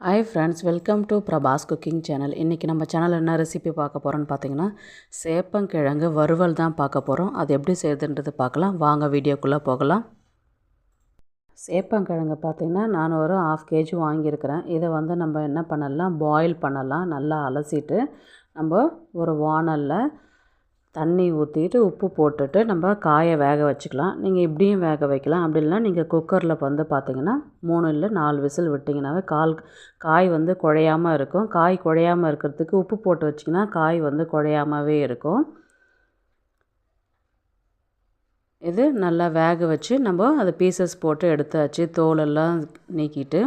Hi friends, welcome to Prabhas Cooking Channel. இன்னைக்கு நம்ம சேனல்ல என்ன ரெசிபி பார்க்க போறோம்னு பாத்தீங்கன்னா சேப்பங்கிழங்கு வறுவல் தான் பார்க்க போறோம். அது எப்படி செய்யறதுன்றது பார்க்கலாம். வாங்க வீடியோக்குள்ள போகலாம். சேப்பங்கிழங்கு பாத்தீங்கன்னா நான் ஒரு 1/2 kg வாங்கி இருக்கேன். இத நம்ம என்ன பண்ணலாம் பாயில் பண்ணலாம். நல்லா அலசிட்டு நம்ம ஒரு வாணல்ல தண்ணி ஊற்றிட்டு உப்பு போட்டுட்டு நம்ம காயை வேக வச்சுக்கலாம். நீங்கள் இப்படியும் வேக வைக்கலாம். அப்படி இல்லைனா நீங்கள் குக்கரில் பார்த்தீங்கன்னா 3 இல்லை 4 விசில் விட்டிங்கனாவே காய் குழையாமல் இருக்கும். காய் குழையாமல் இருக்கிறதுக்கு உப்பு போட்டு வச்சிங்கன்னா காய் குழையாமவே இருக்கும். இது நல்லா வேக வச்சு நம்ம அதை பீசஸ் போட்டு எடுத்தாச்சு. தோலெல்லாம் நீக்கிட்டு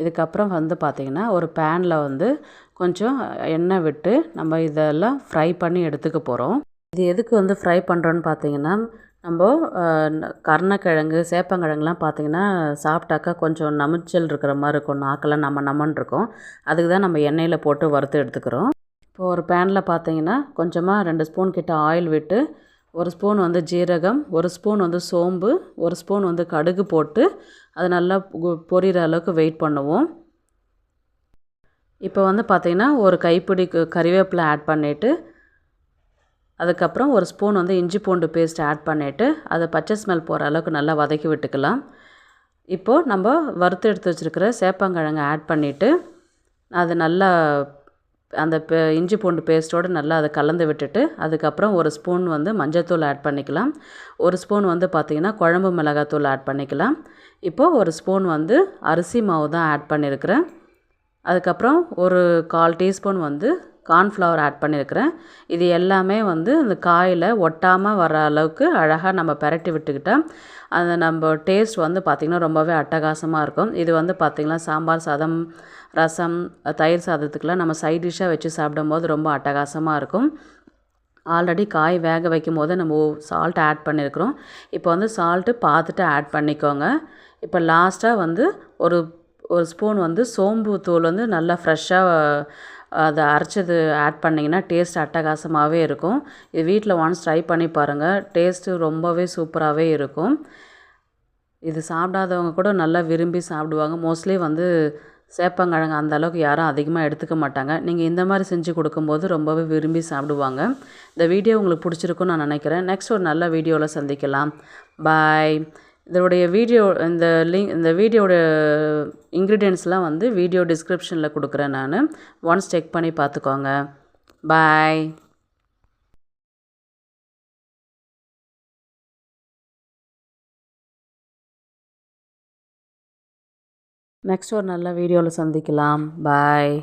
இதுக்கப்புறம் பார்த்திங்கன்னா ஒரு பேனில் கொஞ்சம் எண்ணெய் விட்டு நம்ம இதெல்லாம் ஃப்ரை பண்ணி எடுத்துக்க போகிறோம். இது எதுக்கு ஃப்ரை பண்ணுறோன்னு பார்த்தீங்கன்னா நம்ம கருணக்கிழங்கு சேப்பங்கிழங்குலாம் பார்த்திங்கன்னா சாப்பிட்டாக்கா கொஞ்சம் நமிச்சல் இருக்கிற மாதிரி இருக்கும். நாக்கெல்லாம் நம்மன்னு இருக்கும். அதுக்கு தான் நம்ம எண்ணெயில் போட்டு வறுத்து எடுத்துக்கிறோம். இப்போ ஒரு பேனில் பார்த்திங்கன்னா கொஞ்சமாக 2 ஸ்பூன் கிட்ட ஆயில் விட்டு 1 ஸ்பூன் ஜீரகம், 1 ஸ்பூன் சோம்பு, 1 ஸ்பூன் கடுகு போட்டு அது நல்லா பொரியிற அளவுக்கு வெயிட் பண்ணுவோம். இப்போ பார்த்திங்கன்னா ஒரு கைப்பிடி கறிவேப்பிலை ஆட் பண்ணிவிட்டு அதுக்கப்புறம் 1 ஸ்பூன் இஞ்சி பூண்டு பேஸ்ட் ஆட் பண்ணிவிட்டு அதை பச்சை ஸ்மெல் போகிற அளவுக்கு நல்லா வதக்கி விட்டுக்கலாம். இப்போது நம்ம வறுத்து எடுத்து வச்சுருக்கிற சேப்பங்கிழங்கை ஆட் பண்ணிவிட்டு அது நல்லா அந்த இஞ்சி பூண்டு பேஸ்ட்டோடு நல்லா அதை கலந்து விட்டுட்டு அதுக்கப்புறம் 1 ஸ்பூன் மஞ்சள்தூள் ஆட் பண்ணிக்கலாம். 1 ஸ்பூன் பார்த்திங்கன்னா குழம்பு மிளகாத்தூள் ஆட் பண்ணிக்கலாம். இப்போது 1 ஸ்பூன் அரிசி மாவு தான் ஆட் பண்ணியிருக்கிறேன். அதுக்கப்புறம் ஒரு 1/4 டீஸ்பூன் கார்ன்ஃப்ளவர் ஆட் பண்ணியிருக்கிறேன். இது எல்லாமே இந்த காயில் ஒட்டாமல் வர அளவுக்கு அழகாக நம்ம பெரட்டி விட்டுக்கிட்டால் அந்த நம்ம டேஸ்ட் பார்த்திங்கன்னா ரொம்பவே அட்டகாசமாக இருக்கும். இது பார்த்திங்கன்னா சாம்பார் சாதம், ரசம், தயிர் சாதத்துக்கெலாம் நம்ம சைட் டிஷ்ஷாக வச்சு சாப்பிடும்போது ரொம்ப அட்டகாசமாக இருக்கும். ஆல்ரெடி காய் வேக வைக்கும் போது நம்ம சால்ட் ஆட் பண்ணியிருக்கிறோம். இப்போ சால்ட்டு பார்த்துட்டு ஆட் பண்ணிக்கோங்க. இப்போ லாஸ்ட்டாக ஒரு ஸ்பூன் சோம்பு தூள் நல்லா ஃப்ரெஷ்ஷாக அதை அரைச்சது ஆட் பண்ணிங்கன்னா டேஸ்ட் அட்டகாசமாகவே இருக்கும். இது வீட்டில் ஒன்ஸ் ட்ரை பண்ணி பாருங்கள். டேஸ்ட்டு ரொம்பவே சூப்பராகவே இருக்கும். இது சாப்பிடாதவங்க கூட நல்லா விரும்பி சாப்பிடுவாங்க. மோஸ்ட்லி சேப்பங்கிழங்கு அந்த அளவுக்கு யாரும் அதிகமாக எடுத்துக்க மாட்டாங்க. நீங்கள் இந்த மாதிரி செஞ்சு கொடுக்கும்போது ரொம்பவே விரும்பி சாப்பிடுவாங்க. இந்த வீடியோ உங்களுக்கு பிடிச்சிருக்குன்னு நான் நினைக்கிறேன். நெக்ஸ்ட் ஒரு நல்ல வீடியோவில் சந்திக்கலாம். பாய். இதோடைய இந்த வீடியோட இன்க்ரீடியன்ட்ஸ்லாம் வீடியோ டிஸ்கிரிப்ஷனில் கொடுக்குறேன் நான். ஒன்ஸ் செக் பண்ணி பார்த்துக்கோங்க. பாய். நெக்ஸ்ட் ஒரு நல்ல வீடியோவில் சந்திக்கலாம். பாய்.